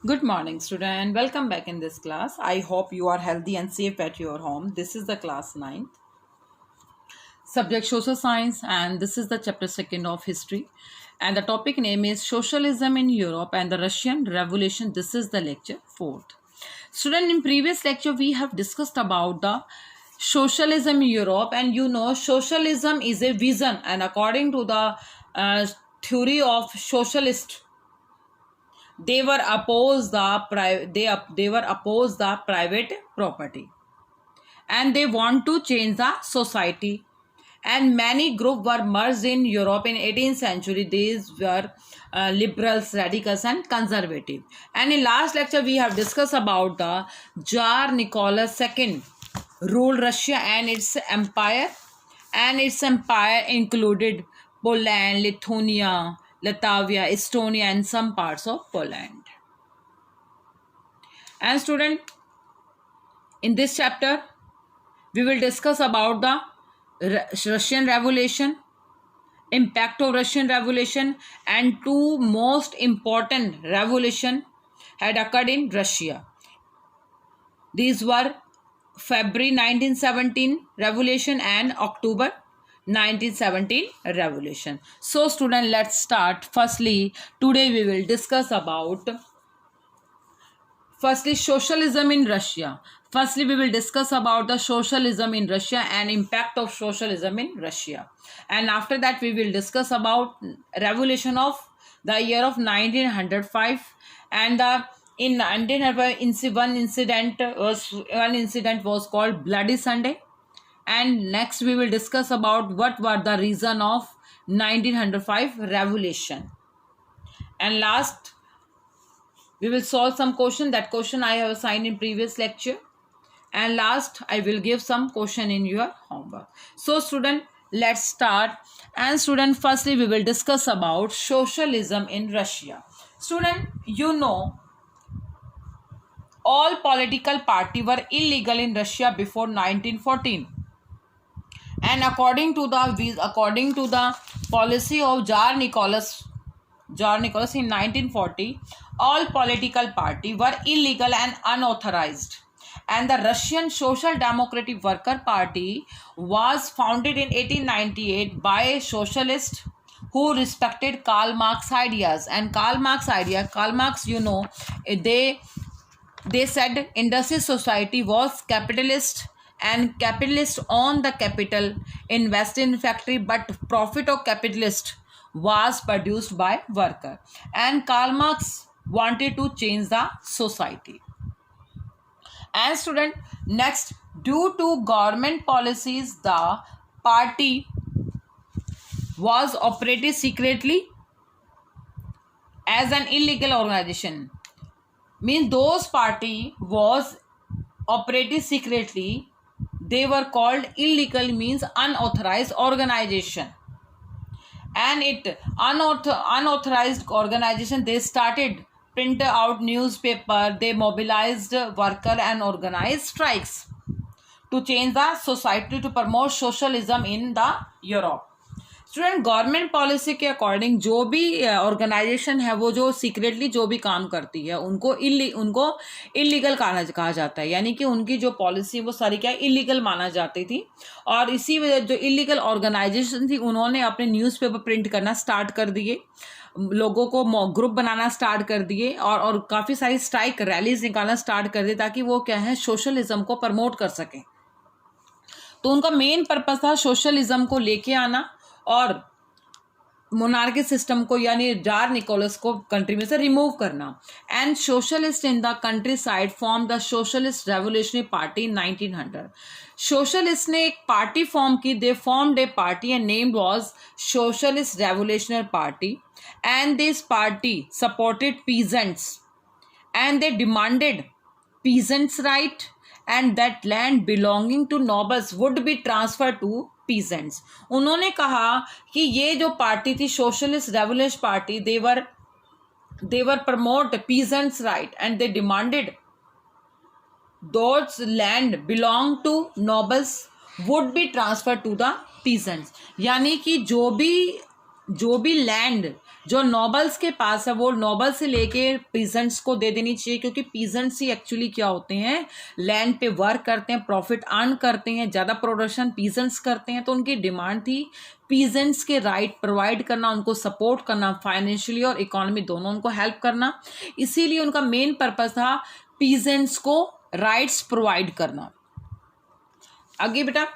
Good morning, student. Welcome back in this class. I hope you are healthy and safe at your home. This is the class 9th, subject social science, and this is the chapter 2nd of history. And the topic name is Socialism in Europe and the Russian Revolution. This is the lecture 4th. Student, in previous lecture, we have discussed about the socialism in Europe, and socialism is a vision, and according to the theory of socialist, they were opposed they were opposed the private property, and they want to change the society, and many groups were merged in Europe in 18th century. These were liberals, radicals, and conservative. And in last lecture we have discussed about the Tsar Nicholas II ruled Russia and its empire, included Poland, Lithuania, Latvia, Estonia, and some parts of Poland. And student, in this chapter we will discuss about the Russian Revolution, impact of Russian Revolution, and two most important revolution had occurred in Russia. These were February 1917 revolution and October 1917 revolution. So student, let's start. Firstly, today we will discuss about socialism in Russia. Firstly, we will discuss about the socialism in Russia and impact of socialism in Russia. And after that, we will discuss about revolution of the year of 1905, and in 1905 one incident was called Bloody Sunday. And next we will discuss about what were the reason of 1905 revolution. And last, we will solve some question. That question I have assigned in previous lecture. And last, I will give some question in your homework. So student, let's start. And student, firstly we will discuss about socialism in Russia. Student, all political parties were illegal in Russia before 1914. And according to the policy of Tsar Nicholas in 1940, all political parties were illegal and unauthorized. And the Russian Social Democratic Worker Party was founded in 1898 by a socialist who respected Karl Marx ideas. And Karl Marx, they said industrial society was capitalist, and capitalists own the capital, invest in factory, but profit of capitalist was produced by worker. And Karl Marx wanted to change the society. And student, next, due to government policies, the party was operated secretly as an illegal organization. Means those party was operated secretly, they were called illegal, means unauthorized organization. And unauthorized organization, they started print out newspaper, they mobilized worker and organized strikes to change the society, to promote socialism in the Europe. Student, government policy के according जो भी organisation है वो जो secretly जो भी काम करती है उनको इलीगल कहा जाता है, यानी कि उनकी जो पॉलिसी वो सारी क्या इलीगल माना जाती थी. और इसी वजह जो इलीगल ऑर्गेनाइजेशन थी उन्होंने अपने न्यूज़पेपर प्रिंट करना स्टार्ट कर दिए, लोगों को ग्रुप बनाना स्टार्ट कर दिए, और काफ़ी सारी स्ट्राइक रैलीज निकालना स्टार्ट कर दिए ताकि वो क्या है सोशलिज्म को प्रमोट कर सकें. तो उनका मेन पर्पस था सोशलिज्म को लेके आना और मोनार्की सिस्टम को, यानी जार निकोलस को कंट्री में से रिमूव करना. And socialist in the country side form the socialist revolutionary party in 1900. Socialist ने एक पार्टी फॉर्म की, दे formed A party and named was socialist revolutionary party. And this party supported peasants and they demanded peasants right and that land belonging to nobles would be transferred to peasants. उन्होंने कहा कि ये जो party थी socialist revolution party, they were promote peasants right and they demanded those land belong to nobles would be transferred to the peasants. यानी कि जो भी लैंड जो नॉबल्स के पास है वो नॉबल से लेके पीजेंट्स को दे देनी चाहिए, क्योंकि पीजेंट्स ही एक्चुअली क्या होते हैं, लैंड पे वर्क करते हैं, प्रॉफिट अर्न करते हैं, ज़्यादा प्रोडक्शन पीजेंट्स करते हैं। तो उनकी डिमांड थी पीजेंट्स के राइट प्रोवाइड करना, उनको सपोर्ट करना, फाइनेंशियली और इकोनॉमी दोनों उनको हेल्प करना। इसीलिए उनका मेन पर्पस था पीजेंट्स को राइट्स प्रोवाइड करना। आगे बेटा,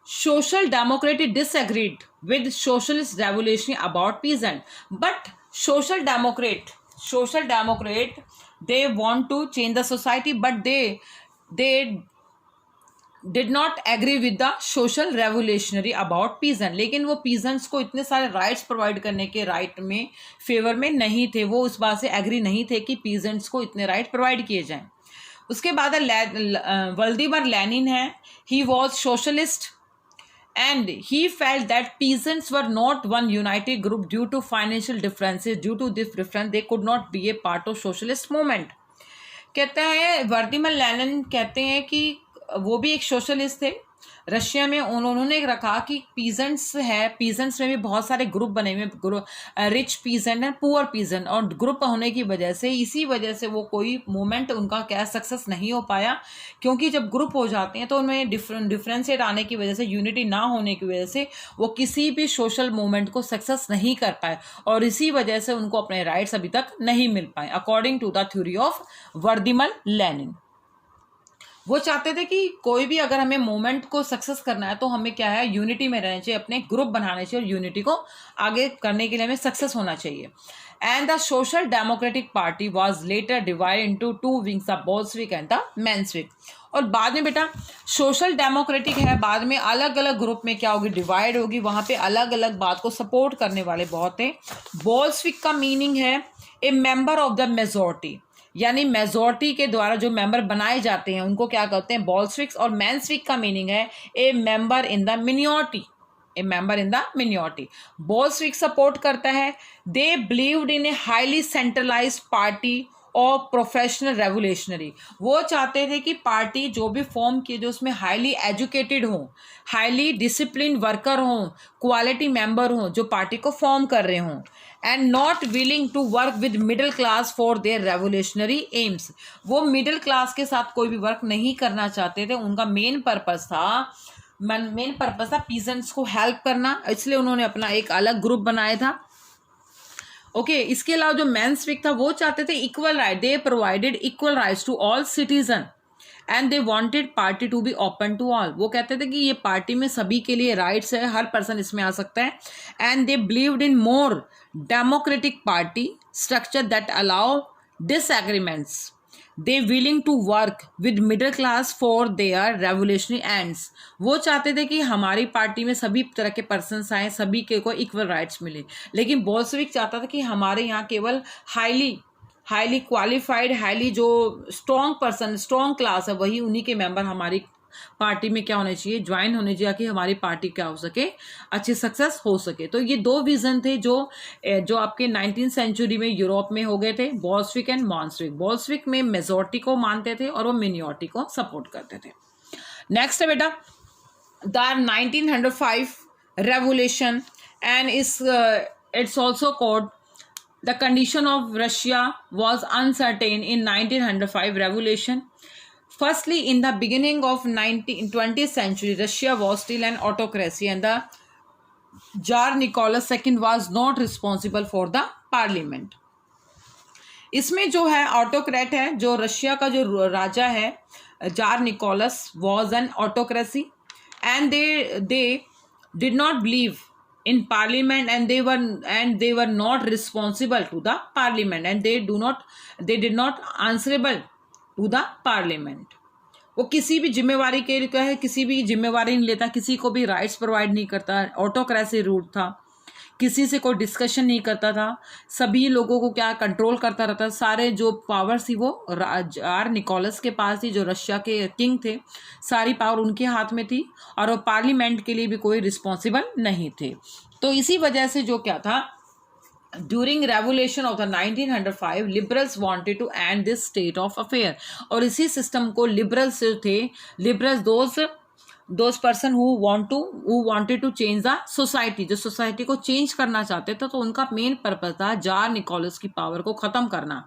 social democrat disagreed with socialist revolution about peasant, but social democrat they want to change the society, but they did not agree with the social revolutionary about peasant. लेकिन वो peasants को इतने सारे rights provide करने के right में favour में नहीं थे, वो उस बात से एग्री नहीं थे कि पीजेंट्स को इतने राइट प्रोवाइड किए जाएं। उसके बाद व्लादिमीर लेनिन है, he was socialist and he felt that peasants were not one united group due to financial differences. Due to this difference they could not be a part of socialist movement. कहते हैं Vladimir Lenin कहते हैं कि वो भी एक socialist थे Russia में। उन्होंने रखा कि पीजेंट्स है, पीजेंट्स में भी बहुत सारे ग्रुप बने हुए, rich peasant and poor peasant, और ग्रुप होने की वजह से, इसी वजह से वो कोई मूवमेंट उनका क्या सक्सेस नहीं हो पाया, क्योंकि जब ग्रुप हो जाते हैं तो उनमें डिफरेंशिएट आने की वजह से, यूनिटी ना होने की वजह से वो किसी भी सोशल मूवमेंट को सक्सेस नहीं कर पाए, और इसी वजह से उनको अपने राइट्स अभी तक नहीं मिल पाए, according to the theory of Vladimir Lenin. वो चाहते थे कि कोई भी अगर हमें मूवमेंट को सक्सेस करना है तो हमें क्या है, यूनिटी में रहना चाहिए, अपने ग्रुप बनाने चाहिए, और यूनिटी को आगे करने के लिए हमें सक्सेस होना चाहिए। And the social democratic party was later divide into two wings, the Bolshevik and the Menshevik. और बाद में बेटा सोशल डेमोक्रेटिक है, बाद में अलग अलग ग्रुप में क्या होगी, डिवाइड होगी, वहां पे अलग अलग बात को सपोर्ट करने वाले बहुत हैं। बोल्शेविक का मीनिंग है ए मेंबर ऑफ द मेजोरिटी, यानी मेजोरिटी के द्वारा जो मेंबर बनाए जाते हैं उनको क्या कहते हैं, बोल्शेविक्स। और मेंशेविक का मीनिंग है ए member in the minority, A member in the minority. Bolshevik support करता है, they believed in a highly centralised party और प्रोफेशनल रेवोल्यूशनरी। वो चाहते थे कि पार्टी जो भी फॉर्म की, जो उसमें हाईली एजुकेटेड हों, हाईली डिसिप्लिन वर्कर हों, क्वालिटी मेंबर हों जो पार्टी को फॉर्म कर रहे हों, and not willing to work with middle class for their revolutionary aims. वो मिडिल क्लास के साथ कोई भी वर्क नहीं करना चाहते थे, उनका मेन पर्पस था पीजेंट्स को हेल्प करना, इसलिए उन्होंने अपना एक अलग ग्रुप बनाया था। ओके, इसके अलावा जो मेंशेविक था वो चाहते थे equal right, they provided equal rights to all citizen and they wanted party to be open to all. वो कहते थे कि ये पार्टी में सभी के लिए राइट्स है, हर पर्सन इसमें आ सकता है। And they believed in more democratic party structure that allow disagreements, they willing to work with middle class for their revolutionary ends. वो चाहते थे कि हमारी पार्टी में सभी तरह के पर्सन्स आए, सभी के को इक्वल राइट्स मिले। लेकिन बोल्शेविक चाहता था कि हमारे यहाँ केवल हाईली क्वालिफाइड, हाईली जो स्ट्रॉन्ग पर्सन, स्ट्रॉन्ग क्लास है, वही उन्हीं के मेंबर हमारी पार्टी में क्या होने चाहिए, ज्वाइन होने चाहिए, कि हमारी पार्टी क्या हो सके, अच्छी सक्सेस हो सके। तो ये दो विजन थे जो आपके 19th सेंचुरी में यूरोप में हो गए थे, बोल्शेविक एंड मेंशेविक। बोल्शेविक में मेजोरिटी को मानते थे और वो मिनॉरिटी को सपोर्ट करते थे। नेक्स्ट है बेटा the 1905 revolution and it's also called the condition of Russia was uncertain in 1905 revolution. Firstly, in the beginning of 20th century, Russia was still an autocracy and the Tsar Nicholas II was not responsible for the parliament. इसमें जो है autocrat है, जो Russia का जो राजा है czar Nicholas was an autocracy and they did not believe in parliament and they were not responsible to the parliament and they did not answerable to the parliament. वो किसी भी जिम्मेवारी के लिए क्या है, किसी भी जिम्मेवारी नहीं लेता, किसी को भी राइट्स प्रोवाइड नहीं करता, ऑटोक्रेसी रूल था, किसी से कोई डिस्कशन नहीं करता था, सभी लोगों को क्या कंट्रोल करता रहता, सारे जो पावर थी वो जार निकोलस के पास थी, जो रशिया के किंग थे, सारी पावर उनके हाथ में थी और वो पार्लियामेंट के लिए भी कोई रिस्पॉन्सिबल नहीं थे। तो इसी वजह से जो क्या था, during revolution of the 1905 liberals wanted to end this state of affair. और इसी सिस्टम को लिबरल्स जो थे, liberals those those person who wanted to change the society, जो सोसाइटी को चेंज करना चाहते थे, तो उनका मेन पर्पस था जार निकोलस की पावर को खत्म करना।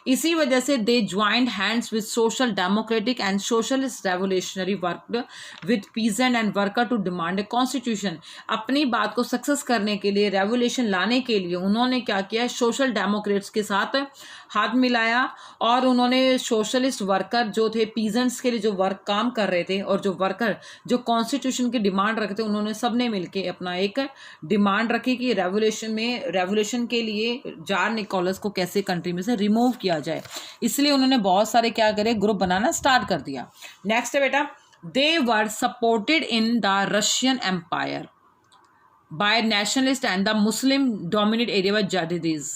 इसी वजह से they joined hands with social democratic and socialist revolutionary work with peasant and worker to demand a constitution. अपनी बात को सक्सेस करने के लिए, रेवोल्यूशन लाने के लिए उन्होंने क्या किया, सोशल डेमोक्रेट्स के साथ हाथ मिलाया और उन्होंने सोशलिस्ट वर्कर जो थे, पीजेंट्स के लिए जो वर्क काम कर रहे थे और जो वर्कर जो कॉन्स्टिट्यूशन की डिमांड रखते थे, उन्होंने सबने मिलके अपना एक डिमांड रखी कि रेवोल्यूशन के लिए जार निकोलस को कैसे कंट्री में से रिमूव किया जाए। इसलिए उन्होंने बहुत सारे क्या करे, ग्रुप बनाना स्टार्ट कर दिया। नेक्स्ट है बेटा, they were supported in the Russian empire by nationalist and the Muslim dominate area by Jadidis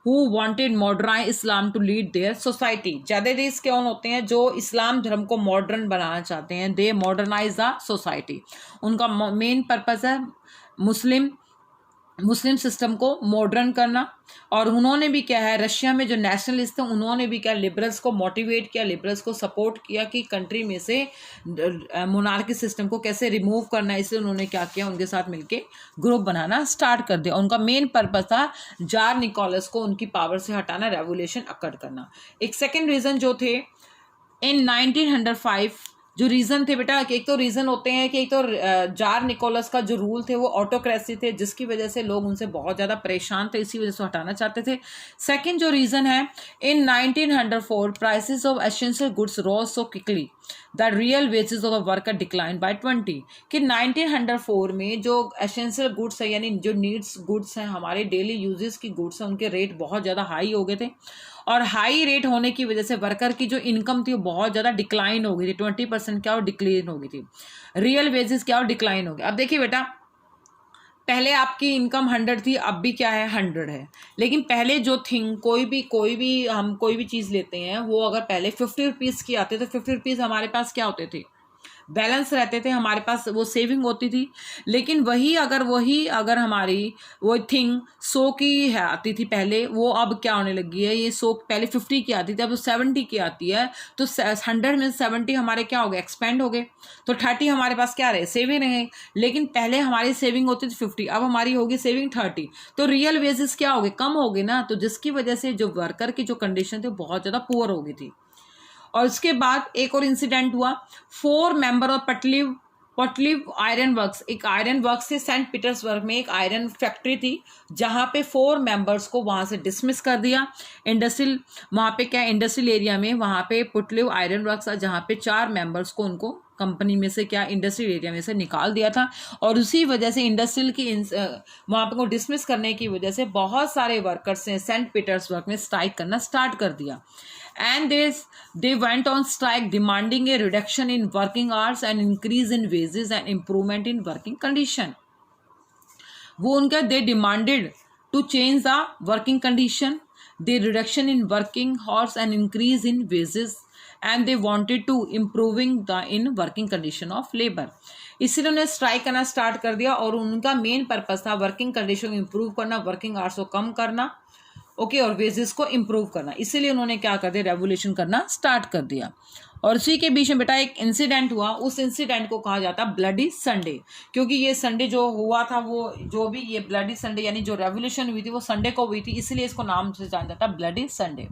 who wanted modern Islam to lead their society। Jadidis कौन होते हैं, जो इस्लाम धर्म को मॉडर्न बनाना चाहते हैं। दे मॉडर्नाइज द सोसाइटी, उनका मेन पर्पस है मुस्लिम सिस्टम को मॉडर्न करना। और उन्होंने भी क्या है, रशिया में जो नेशनलिस्ट थे उन्होंने भी क्या, लिबरल्स को मोटिवेट किया, लिबरल्स को सपोर्ट किया कि कंट्री में से मोनार्की सिस्टम को कैसे रिमूव करना है। इसलिए उन्होंने क्या किया, उनके साथ मिलके ग्रुप बनाना स्टार्ट कर दिया। उनका मेन पर्पस था जार निकोलस को उनकी पावर से हटाना, रेवोल्यूशन अकड़ करना। एक सेकेंड रीजन जो थे इन 1905, जो रीज़न थे बेटा, एक तो रीज़न होते हैं कि एक तो जार निकोलस का जो रूल थे वो ऑटोक्रेसी थे, जिसकी वजह से लोग उनसे बहुत ज़्यादा परेशान थे, इसी वजह से हटाना चाहते थे। सेकंड जो रीज़न है, in 1904 prices of essential goods rose so quickly the real wages of the worker decline by 20, कि 1904 में जो एसेंशियल गुड्स है, यानी जो नीड्स गुड्स हैं, हमारे डेली यूजेस की गुड्स हैं, उनके रेट बहुत ज़्यादा हाई हो गए थे। और हाई रेट होने की वजह से वर्कर की जो इनकम थी वो बहुत ज़्यादा डिक्लाइन हो गई थी। 20% क्या, और डिक्लाइन हो गई थी। रियल वेजेस क्या, और डिक्लाइन हो गए। अब देखिए बेटा, पहले आपकी इनकम 100 थी, अब भी क्या है, 100 है। लेकिन पहले जो थिंग कोई भी हम कोई भी चीज़ लेते हैं, वो अगर पहले 50 रुपीज़ की आते तो 50 रुपीज़ हमारे पास क्या होते थे, बैलेंस रहते थे, हमारे पास वो सेविंग होती थी। लेकिन वही अगर हमारी वो थिंग 100 की है आती थी पहले, वो अब क्या होने लगी है, ये 100 पहले 50 की आती थी, अब 70 की आती है। तो 100 में 70 हमारे क्या हो गए, एक्सपेंड हो गए। तो 30 हमारे पास क्या रहे, सेविंग रहे। लेकिन पहले हमारी सेविंग होती थी 50, अब हमारी होगी सेविंग 30। तो रियल वेजेस क्या हो गए, कम हो गए ना। तो जिसकी वजह से जो वर्कर की जो कंडीशन थी बहुत ज़्यादा पुअर हो गई थी। और उसके बाद एक और इंसिडेंट हुआ, 4 मेंबर ऑफ पटलिव आयरन वर्क्स, एक आयरन वर्क्स थे सेंट पीटर्सबर्ग में, एक आयरन फैक्ट्री थी, जहाँ पे 4 मेंबर्स को वहाँ से डिसमिस कर दिया। इंडस्ट्रियल, वहाँ पे क्या, इंडस्ट्रियल एरिया में वहाँ पे पटलिव आयरन वर्क्स था, जहाँ पे 4 मेंबर्स को उनको कंपनी में से क्या, इंडस्ट्रियल एरिया में से निकाल दिया था। और उसी वजह से इंडस्ट्रियल की वहाँ पे को डिसमिस करने की वजह से बहुत सारे वर्कर्स ने सेंट पीटर्सबर्ग में स्ट्राइक करना स्टार्ट कर दिया। And they went on strike demanding a reduction in working hours and increase in wages and improvement in working condition। वो उनका they demanded to change the working condition, the reduction in working hours and increase in wages, and they wanted to improving the in working condition of labor। इसीलिए उन्हें strike करना start कर दिया और उनका main purpose था working condition को improve करना, वर्किंग आवर्स को कम करना, ओके, और वेजेस को इम्प्रूव करना। इसीलिए उन्होंने क्या कर दिया, रेवोल्यूशन करना स्टार्ट कर दिया। और उसी के बीच में बेटा एक इंसिडेंट हुआ, उस इंसिडेंट को कहा जाता ब्लडी संडे, क्योंकि ये संडे जो हुआ था, वो जो भी ये ब्लडी संडे यानी जो रेवोल्यूशन हुई थी वो संडे को हुई थी, इसलिए इसको नाम से जाना जाता bloody Sunday.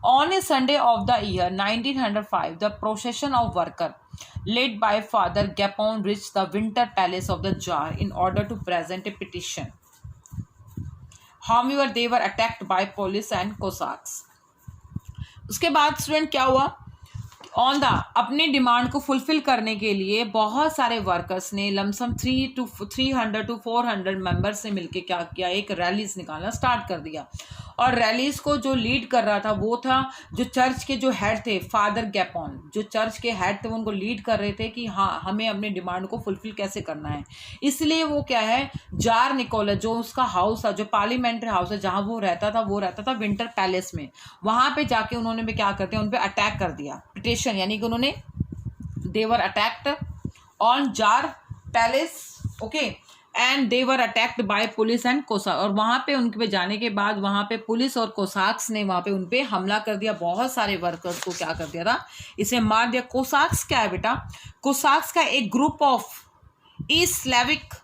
On a Sunday of the year 1905 the procession of worker led by Father Gapon reached the winter palace of the Tsar in order to present a petition. However, they were attacked by police and Cossacks. उसके बाद student क्या हुआ, on the अपनी demand को fulfil करने के लिए बहुत सारे वर्कर्स ने लमसम 300 to 400 मेंबर्स से मिलके क्या किया, एक रैलीज निकालना स्टार्ट कर दिया। और रैलीज को जो लीड कर रहा था वो था जो चर्च के जो हेड थे, फादर गैपॉन, जो चर्च के हेड थे, उनको लीड कर रहे थे कि हाँ हमें अपनी डिमांड को फुलफिल कैसे करना है। इसलिए वो क्या है, जार निकोलस जो उसका हाउस था, जो पार्लियामेंट्री हाउस है जहाँ वो रहता था विंटर पैलेस में, वहाँ पे जाके उन्होंने भी क्या करते हैं, उन पर अटैक कर दिया, पिटिशन, यानी कि उन्होंने they were attacked on tsar palace, okay, and they were attacked by police and Cossack. और वहां पे उनके पे जाने के बाद वहां पे पुलिस और कोसाक्स ने वहां पे उनपे हमला कर दिया, बहुत सारे वर्कर्स को क्या कर दिया था, इसे मार दिया। कोसाक्स क्या है बेटा, कोसाक्स का एक group of east Slavic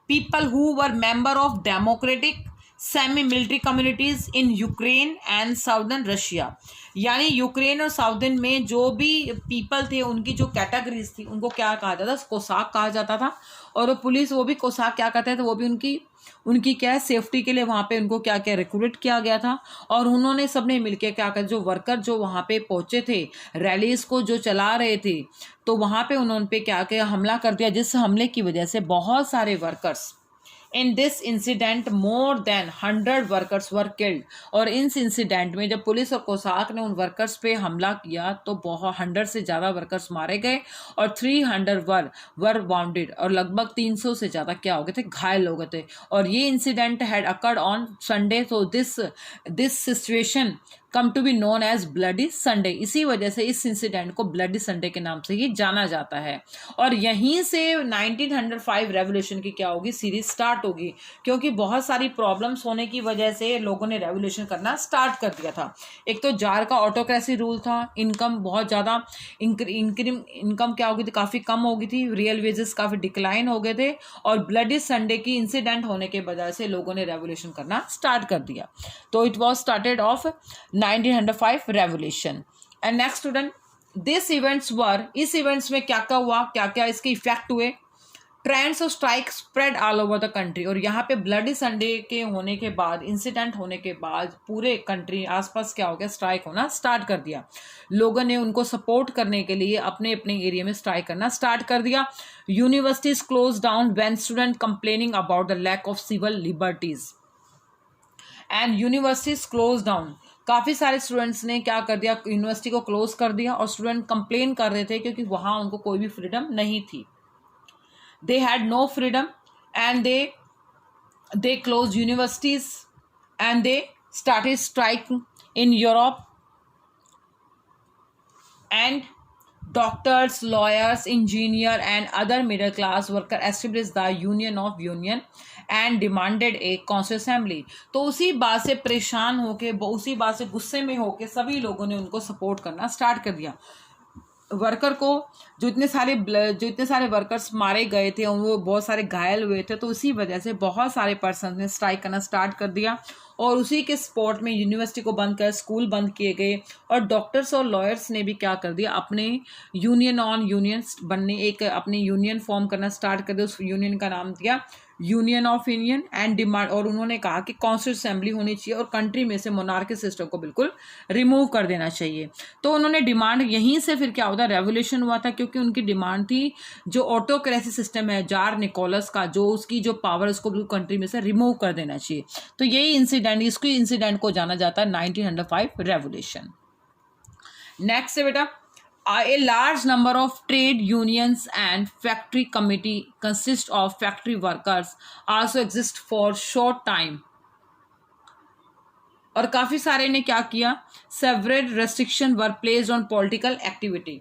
people who were member of democratic semi military communities in Ukraine and southern Russia. यानी यूक्रेन और साउदर्न में जो भी पीपल थे उनकी जो कैटेगरीज थी उनको क्या कहा जाता था, कोसाक कहा जाता था। और वो पुलिस वो भी कोसाक क्या करते थे, वो भी उनकी क्या है सेफ्टी के लिए वहाँ पे उनको क्या क्या रिक्रूट किया गया था। और उन्होंने सबने मिलके क्या कर, जो वर्कर जो वहाँ पे पहुंचे थे रैलीज को जो चला रहे थे, तो वहाँ पे उन्होंने पे क्या क्या हमला कर दिया, जिस हमले की वजह से बहुत सारे workers, in this incident more than 100 workers were killed. और इस इंसिडेंट में जब पुलिस और कोसाक ने उन वर्कर्स पे हमला किया तो बहुत 100 से ज़्यादा वर्कर्स मारे गए और 300 वर वाउंडेड, और लगभग 300 से ज़्यादा क्या हो गए थे, घायल हो गए थे। और ये incident had occurred on Sunday, तो this situation come to be known as bloody Sunday. इसी वजह से इस इंसिडेंट को ब्लडी संडे के नाम से ही जाना जाता है। और यहीं से 1905 रेवोल्यूशन की क्या होगी, सीरीज स्टार्ट होगी, क्योंकि बहुत सारी प्रॉब्लम्स होने की वजह से लोगों ने रेवोल्यूशन करना स्टार्ट कर दिया था। एक तो जार का ऑटोक्रेसी रूल था, इनकम बहुत ज़्यादा इनकम क्या हो गई थी, काफ़ी कम हो गई थी, रियल वेजेस काफ़ी डिक्लाइन हो गए थे, और ब्लडी संडे की इंसिडेंट होने के वजह से लोगों ने रेवोल्यूशन करना स्टार्ट कर दिया। तो it was started of 1905 revolution. And next student, this events were, इस इवेंट्स में क्या क्या हुआ, क्या क्या इसके इफेक्ट हुए। Trends of strike spread all over the country. और यहाँ पे ब्लडी संडे के होने के बाद, इंसिडेंट होने के बाद पूरे कंट्री आसपास क्या हो गया, स्ट्राइक होना स्टार्ट कर दिया। लोगों ने उनको सपोर्ट करने के लिए अपने अपने एरिया में स्ट्राइक करना स्टार्ट कर दिया। Universities close down when student complaining about the lack of civil liberties and universities close down. काफ़ी सारे स्टूडेंट्स ने क्या कर दिया, यूनिवर्सिटी को क्लोज कर दिया, और स्टूडेंट कंप्लेन कर रहे थे क्योंकि वहाँ उनको कोई भी फ्रीडम नहीं थी। They had no freedom and they close universities and they started strike in Europe and doctors, lawyers, engineer and other middle class worker established the Union of Union and demanded a Constituent Assembly। तो उसी बात से परेशान होके, उसी बात से गुस्से में होके सभी लोगों ने उनको सपोर्ट करना स्टार्ट कर दिया। वर्कर को जो इतने सारे वर्कर्स मारे गए थे और वो बहुत सारे घायल हुए थे, तो उसी वजह से बहुत सारे पर्सन ने स्ट्राइक करना स्टार्ट कर दिया। और उसी के सपोर्ट में यूनिवर्सिटी को बंद कर स्कूल बंद किए गए, और डॉक्टर्स और लॉयर्स ने भी क्या कर दिया, अपने यूनियन ऑन यूनियंस बनने, एक अपनी यूनियन फॉर्म करना स्टार्ट कर दिया। उस यूनियन का नाम दिया union of Indian and demand. और उन्होंने कहा कि कॉन्स्टिट्यूंट असेंबली होनी चाहिए और कंट्री में से मोनार्की सिस्टम को बिल्कुल रिमूव कर देना चाहिए। तो उन्होंने डिमांड, यहीं से फिर क्या होता है, रेवोल्यूशन हुआ था, क्योंकि उनकी डिमांड थी जो ऑटोक्रेसी सिस्टम है जार निकोलस का, जो उसकी जो पावर उसको बिल्कुल कंट्री में से रिमूव कर देना चाहिए। तो यही इंसिडेंट को जाना जाता है 1905 रेवोल्यूशन। नेक्स्ट है बेटा, a large number of trade unions and factory committee consist of factory workers also exist for short time। और काफ़ी सारे ने क्या किया, several restriction were placed on political activity।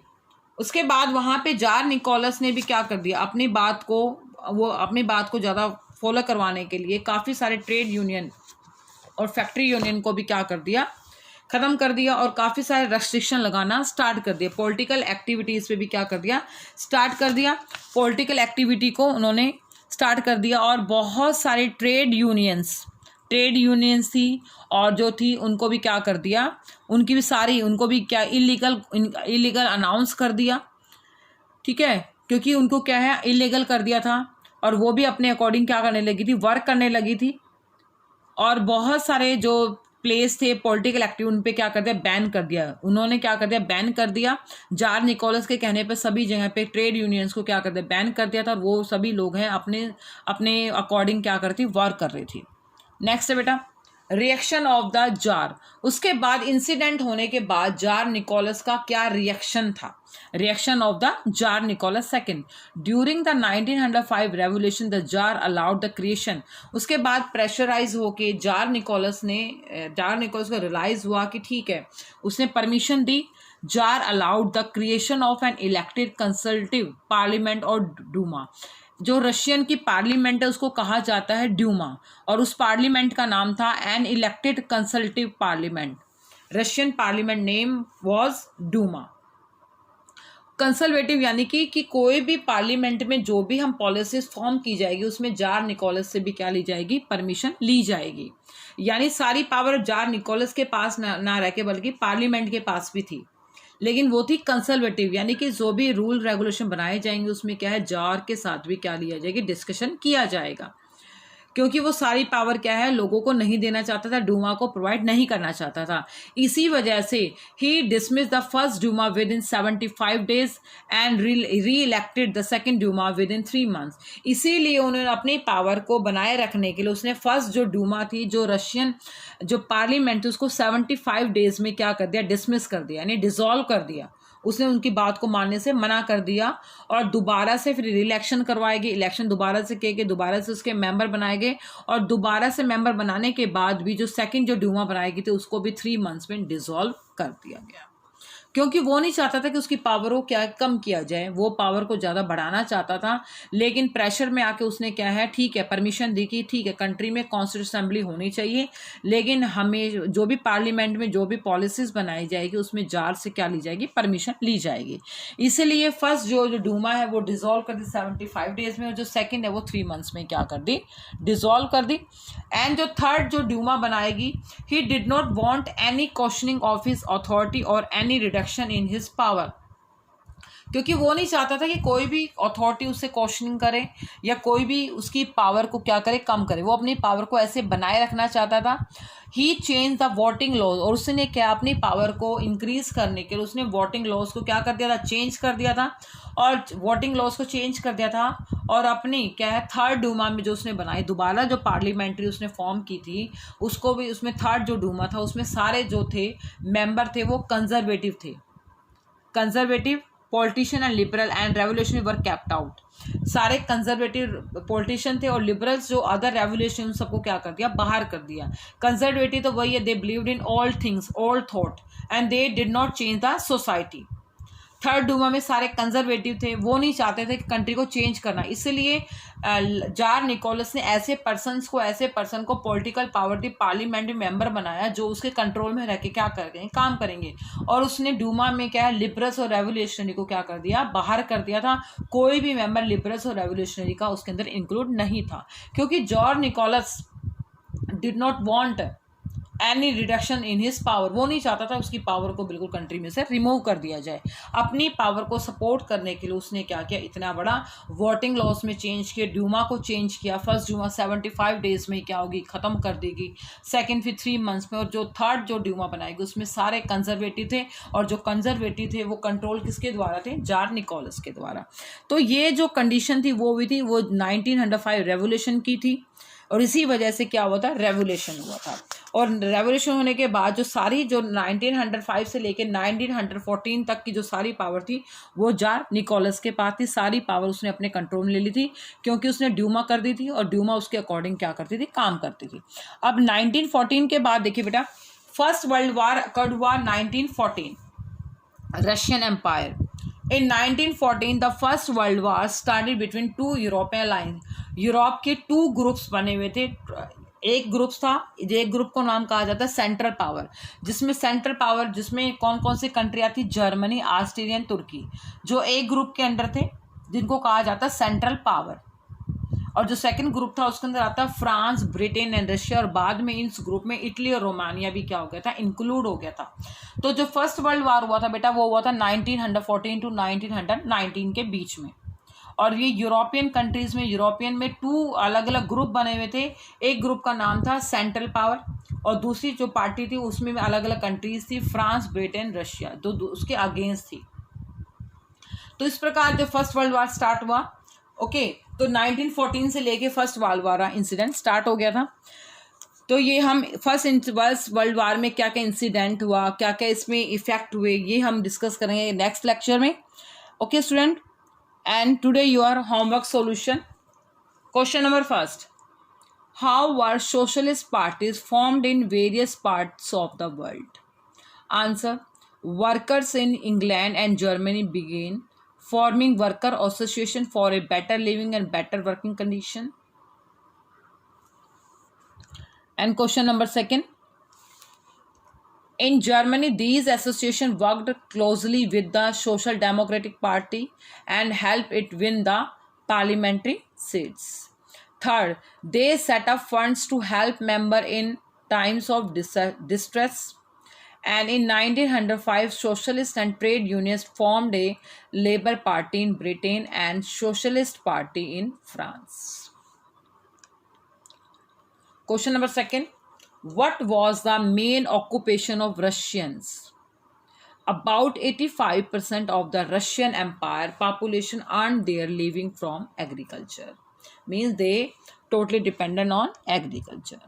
उसके बाद वहाँ पे जार निकोलस ने भी क्या कर दिया, अपनी बात को ज़्यादा फॉलो करवाने के लिए काफ़ी सारे ट्रेड यूनियन और फैक्ट्री यूनियन को भी क्या कर दिया, ख़त्म कर दिया, और काफ़ी सारे रेस्ट्रिक्शन लगाना स्टार्ट कर दिया। पॉलिटिकल एक्टिविटीज़ पे भी क्या कर दिया, स्टार्ट कर दिया। पॉलिटिकल एक्टिविटी को उन्होंने स्टार्ट कर दिया, और बहुत सारे ट्रेड यूनियंस थी, और जो थी उनको भी क्या कर दिया, उनको भी क्या इलीगल अनाउंस कर दिया। ठीक है, क्योंकि उनको क्या है, इलीगल कर दिया था, और वो भी अपने अकॉर्डिंग क्या करने लगी थी, वर्क करने लगी थी। और बहुत सारे जो प्लेस थे पॉलिटिकल एक्टिव, उन पे क्या कर दिया, बैन कर दिया। उन्होंने क्या कर दिया, बैन कर दिया। जार निकोलस के कहने पे सभी जगह पे ट्रेड यूनियंस को क्या कर दिया, बैन कर दिया था, और वो सभी लोग हैं अपने अकॉर्डिंग क्या करती, वर्क कर रही थी। नेक्स्ट है बेटा, रिएक्शन ऑफ द जार। उसके बाद इंसिडेंट होने के बाद जार निकोलस का क्या रिएक्शन था, reaction of the czar Nicholas second. During the 1905 revolution the czar allowed the creation. उसके बाद प्रेशराइज होके जार निकोलस को रियलाइज हुआ कि ठीक है, उसने परमिशन दी। Tsar allowed the creation of an elected consultative parliament और डूमा। जो रशियन की पार्लियामेंट है उसको कहा जाता है ड्यूमा, और उस पार्लियामेंट का नाम था an elected consultative parliament. Russian parliament name was Duma. Conservative यानी कि कोई भी पार्लियामेंट में जो भी हम पॉलिसीज फॉर्म की जाएगी उसमें जार निकोलस से भी क्या ली जाएगी, परमिशन ली जाएगी। यानी सारी पावर जार निकोलस के पास ना रह के बल्कि पार्लियामेंट के पास भी थी, लेकिन वो थी कंसर्वेटिव, यानी कि जो भी रूल रेगुलेशन बनाए जाएंगे उसमें क्या है, जार के साथ भी क्या लिया जाएगी, डिस्कशन किया जाएगा। क्योंकि वो सारी पावर क्या है लोगों को नहीं देना चाहता था, डूमा को प्रोवाइड नहीं करना चाहता था। इसी वजह से ही dismiss the first Duma within 75 days and reelected the second Duma within 3 months. इसीलिए उन्होंने अपनी पावर को बनाए रखने के लिए उसने फर्स्ट जो डूमा थी, जो रशियन जो पार्लियामेंट थी, उसको 75 डेज में क्या कर दिया, डिसमिस कर दिया, यानी डिसॉल्व कर दिया। उसने उनकी बात को मानने से मना कर दिया और दोबारा से फिर इलेक्शन करवाएगी। इलेक्शन दोबारा से किए गए, दोबारा से उसके मेंबर बनाए गए, और दोबारा से मेंबर बनाने के बाद भी जो सेकंड जो डूमा बनाएगी थी उसको भी 3 मंथ्स में डिसॉल्व कर दिया गया, क्योंकि वो नहीं चाहता था कि उसकी पावर को क्या कम किया जाए, वो पावर को ज़्यादा बढ़ाना चाहता था। लेकिन प्रेशर में आके उसने क्या है, ठीक है परमिशन दी कि ठीक है कंट्री में कॉन्स्टिट्यूशन असेंबली होनी चाहिए, लेकिन हमें जो भी पार्लियामेंट में जो भी पॉलिसीज बनाई जाएगी उसमें जार से क्या ली जाएगी, परमिशन ली जाएगी। इसीलिए फर्स्ट जो डूमा है वो डिसॉल्व कर दी 75 डेज में, और जो सेकेंड है वो 3 मंथ्स में क्या कर दी, डिसॉल्व कर दी। एंड जो थर्ड जो डूमा बनाएगी, he did not want any questioning of his authority और any reduction in his power, क्योंकि वो नहीं चाहता था कि कोई भी अथॉरिटी उससे क्वेश्चनिंग करे या कोई भी उसकी पावर को क्या करे, कम करे। वो अपनी पावर को ऐसे बनाए रखना चाहता था। ही चेंज द वोटिंग लॉज, और उसने क्या अपनी पावर को इंक्रीज करने के लिए उसने वोटिंग लॉज को क्या कर दिया था, चेंज कर दिया था, और वोटिंग लॉज को चेंज कर दिया था। और अपनी क्या है थर्ड डूमा में जो उसने बनाई, दोबारा जो पार्लियामेंट्री उसने फॉर्म की थी उसको भी, उसमें थर्ड जो डूमा था उसमें सारे जो थे मेंबर थे वो कंजर्वेटिव थे। Conservative politician and liberal and revolutionary were kept out. सारे कंजर्वेटिव पॉलिटिशियन थे और लिबरल्स जो अदर रेवोल्यूशन सबको क्या कर दिया, बाहर कर दिया। कंजर्वेटिव तो वही है, they believed in all things, all thought, and they did not change the society. Third Duma में सारे कंजर्वेटिव थे, वो नहीं चाहते थे कि कंट्री को चेंज करना। इसलिए जार निकोलस ने ऐसे पर्सन को पॉलिटिकल पावर दी, पार्लियामेंट्री मेंबर बनाया जो उसके कंट्रोल में रह के क्या करेंगे, काम करेंगे। और उसने डूमा में क्या है लिबरल्स और रेवोल्यूशनरी को क्या कर दिया, बाहर कर दिया था। कोई भी मेंबर लिबरल्स और रेवोल्यूशनरी का उसके अंदर इंक्लूड नहीं था, क्योंकि George Nicholas did not want any reduction in his power. वो नहीं चाहता था उसकी पावर को बिल्कुल कंट्री में से रिमूव कर दिया जाए। अपनी पावर को सपोर्ट करने के लिए उसने क्या किया, इतना बड़ा वोटिंग लॉस में चेंज किया, डूमा को चेंज किया। फर्स्ट डूमा 75 डेज में क्या होगी, ख़त्म कर देगी, सेकेंड फिर 3 मंथ्स में, और जो थर्ड जो डूमा बनाएगी उसमें सारे कंजर्वेटिव थे, और जो कंजर्वेटिव थे वो कंट्रोल किसके द्वारा थे, जार निकोलस के द्वारा। तो ये जो कंडीशन थी वो भी थी, वो 1905 रेवोल्यूशन की थी, और इसी वजह से क्या हुआ था, रेवोल्यूशन हुआ था। और रेवोल्यूशन होने के बाद जो सारी जो 1905 से लेकर 1914 तक की जो सारी पावर थी वो जार निकोलस के पास थी। सारी पावर उसने अपने कंट्रोल में ले ली थी, क्योंकि उसने ड्यूमा कर दी थी, और ड्यूमा उसके अकॉर्डिंग क्या करती थी, काम करती थी। अब 1914 के बाद देखिए बेटा, फर्स्ट वर्ल्ड वार अकर्ड हुआ 1914, Russian empire. In 1914, the first world war started between two European allies. Europe के 2 ग्रुप्स बने हुए थे। एक ग्रुप था, एक ग्रुप को नाम कहा जाता है सेंट्रल पावर, जिसमें कौन कौन सी कंट्री आती, जर्मनी, ऑस्ट्रेलिया, तुर्की, जो एक ग्रुप के अंडर थे, जिनको कहा जाता है सेंट्रल पावर। और जो सेकंड ग्रुप था उसके अंदर आता है फ्रांस, ब्रिटेन एंड रशिया, और बाद में इस ग्रुप में इटली और रोमानिया भी क्या हो गया था, इंक्लूड हो गया था। तो जो फर्स्ट वर्ल्ड वार हुआ था बेटा, वो हुआ था 1914 टू 1919 के बीच में। और ये यूरोपियन कंट्रीज में, यूरोपियन में 2 अलग अलग ग्रुप बने हुए थे। एक ग्रुप का नाम था सेंट्रल पावर, और दूसरी जो पार्टी थी उसमें अलग अलग कंट्रीज थी, फ्रांस, ब्रिटेन, रशिया, तो उसके अगेंस्ट थी। तो इस प्रकार जो फर्स्ट वर्ल्ड वार स्टार्ट हुआ, ओके, तो 1914 से लेके first world war incident start हो गया था। तो ये हम फर्स्ट वर्ल्ड वार में क्या क्या इंसिडेंट हुआ, क्या क्या इसमें इफेक्ट हुए, ये हम डिस्कस करेंगे नेक्स्ट लेक्चर में। Okay student, and today your homework solution. Question number 1, how were socialist parties formed in various parts of the world? Answer, workers in England and Germany began forming worker association for a better living and better working condition. And question number second. In Germany, these associations worked closely with the Social Democratic Party and helped it win the parliamentary seats. Third, they set up funds to help members in times of distress. And in 1905, socialists and trade unions formed a Labour Party in Britain and Socialist Party in France. Question number second. What was the main occupation of Russians? About 85% of the Russian Empire population earned their living from agriculture. Means they totally dependent on agriculture.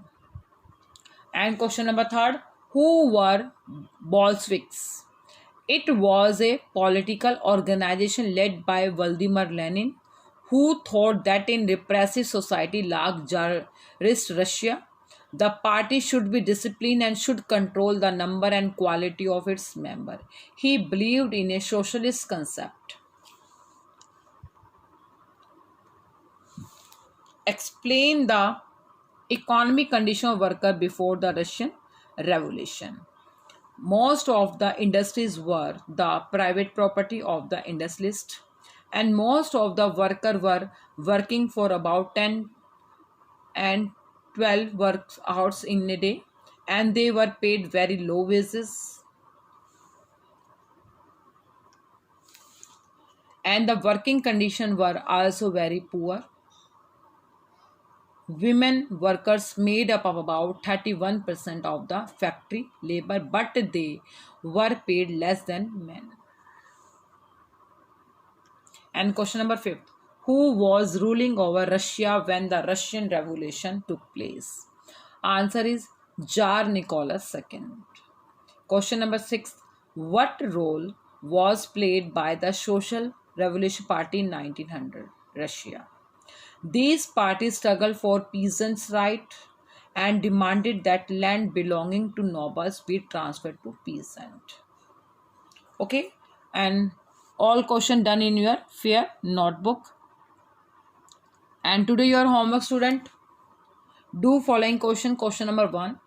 And question number third. Who were Bolsheviks? It was a political organization led by Vladimir Lenin, who thought that in repressive society like Tsarist Russia, the party should be disciplined and should control the number and quality of its members. He believed in a socialist concept. Explain the economic condition of worker before the Russian Revolution. Most of the industries were the private property of the industrialist, and most of the workers were working for about 10 and 12 work hours in a day, and they were paid very low wages, and the working conditions were also very poor. Women workers made up of about 31% of the factory labor, but they were paid less than men. And question number 5. Who was ruling over Russia when the Russian Revolution took place? Answer is Tsar Nicholas II. Question number 6. What role was played by the Social Revolution Party in 1900 Russia? These parties struggled for peasants' rights and demanded that land belonging to nobles be transferred to peasants. Okay, and all question done in your fair notebook. And today your homework, student, do following question. Question number 1.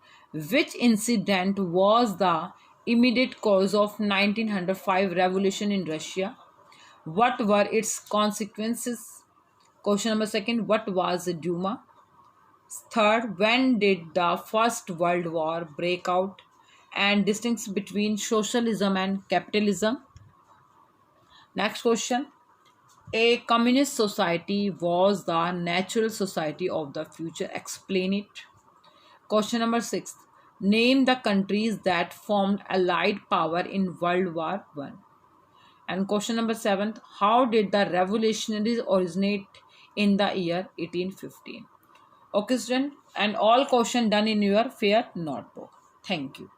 Which incident was the immediate cause of 1905 revolution in Russia? What were its consequences? Question number 2. What was the Duma? Third, when did the First World War break out? And distinction between socialism and capitalism. Next question. A communist society was the natural society of the future. Explain it. Question number 6. Name the countries that formed Allied power in World War I. And question number 7. How did the revolutionaries originate in the year 1815? Okay, student, and all question done in your fair notebook. Thank you.